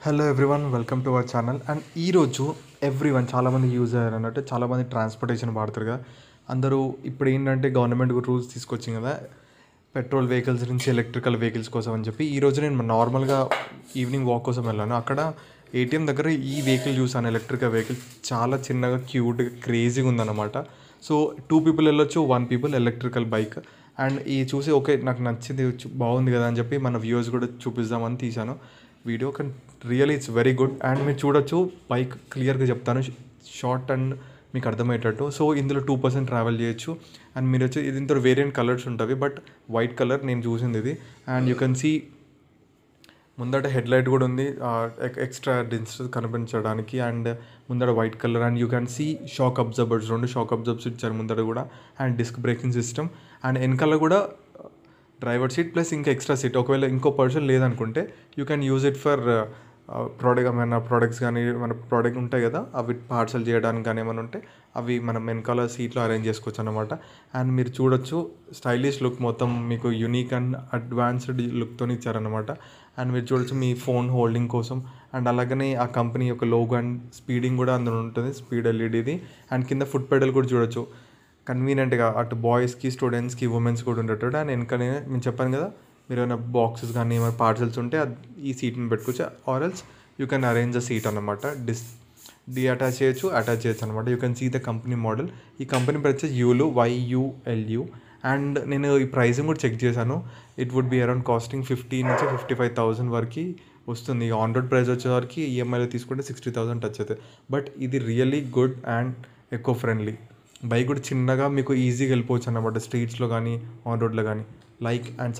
Hello everyone, welcome to our channel. And ఈరోజు చాలామంది use అయ్యారు అన్నట్టు, చాలామంది ట్రాన్స్పోర్టేషన్ వాడతారు కదా. అందరూ ఇప్పుడు ఏంటంటే గవర్నమెంట్ రూల్స్ తీసుకొచ్చింది కదా, పెట్రోల్ వెహికల్స్ నుంచి ఎలక్ట్రికల్ వెహికల్స్ కోసం అని చెప్పి. ఈరోజు నేను నార్మల్గా ఈవినింగ్ వాక్ కోసం వెళ్ళాను. అక్కడ ఏటీఎం దగ్గర ఈ వెహికల్ చూసాను, ఎలక్ట్రికల్ వెహికల్. చాలా చిన్నగా, క్యూట్గా, క్రేజీగా ఉందన్నమాట. సో 2 పీపుల్ వెళ్ళొచ్చు, 1 పీపుల్ ఎలక్ట్రికల్ బైక్. అండ్ ఈ చూసి ఓకే నాకు నచ్చింది, బాగుంది కదా అని చెప్పి మన వ్యూవర్స్ కూడా చూపిద్దామని తీశాను వీడియో. కానీ really it's very good. And మీరు చూడొచ్చు, బైక్ క్లియర్గా చెప్తాను, షార్ట్ అండ్ మీకు అర్థమయ్యేటట్టు. సో ఇందులో 2% ట్రావెల్ చేయొచ్చు. అండ్ మీరు వచ్చి ఇది ఇందులో వేరియంట్ కలర్స్ ఉంటుంది, బట్ వైట్ కలర్ నేను చూసింది ఇది. అండ్ యూ కెన్ సీ ముందట హెడ్ లైట్ కూడా ఉంది, ఎక్స్ట్రా డిస్టెన్స్ కనిపించడానికి. అండ్ ముందర white colour. And you can see shock absorbers, 2 shock absorbers ఇచ్చారు ముందర కూడా. And disc braking system. And వెనకాల కూడా డ్రైవర్ సీట్ ప్లస్ ఇంకా ఎక్స్ట్రా సీట్. ఒకవేళ ఇంకో పర్సన్ లేదనుకుంటే you can use it for products కానీ, మన ప్రోడక్ట్ ఉంటాయి కదా, అవి పార్సల్ చేయడానికి కానీ ఏమైనా ఉంటే అవి మనం వెనకాల సీట్లో అరేంజ్ చేసుకోవచ్చు అనమాట. అండ్ మీరు చూడొచ్చు, స్టైలిష్ లుక్, మొత్తం మీకు యూనిక్ అండ్ అడ్వాన్స్డ్ లుక్తో ఇచ్చారనమాట. అండ్ మీరు చూడొచ్చు మీ ఫోన్ హోల్డింగ్ కోసం. అండ్ అలాగనే ఆ కంపెనీ యొక్క లోగో అండ్ స్పీడింగ్ కూడా అందులో ఉంటుంది, స్పీడ్ ఎల్ఈడిది. అండ్ కింద ఫుట్ పెడల్ కూడా చూడొచ్చు, కన్వీనియంట్గా అటు బాయ్స్కి, స్టూడెంట్స్కి, ఉమెన్స్ కూడా ఉండేటట్టు. అండ్ వెనకనే నేను చెప్పాను కదా, మీరు ఏమైనా బాక్సెస్ కానీ ఏమైనా పార్సల్స్ ఉంటే ఈ సీట్ని పెట్టుకోవచ్చు. Or else you can arrange the seat అనమాట. అటాచ్ చేయొచ్చు అనమాట. You can see the company model. ఈ కంపెనీ పేరు వచ్చేసి YULU. అండ్ నేను ఈ ప్రైసింగ్ కూడా చెక్ చేశాను. It would be around costing 50 నుంచి 55,000 వరకు వస్తుంది. ఆన్ రోడ్ ప్రైస్ వచ్చేసరికి ఈఎంఐలో తీసుకుంటే 60,000 టచ్ అవుతుంది. బట్ ఇది really good and eco friendly. Bike కూడా చిన్నగా మీకు ఈజీగా వెళ్ళిపోవచ్చు అన్నమాట, స్ట్రీట్స్లో కానీ ఆన్ రోడ్లో కానీ. Like and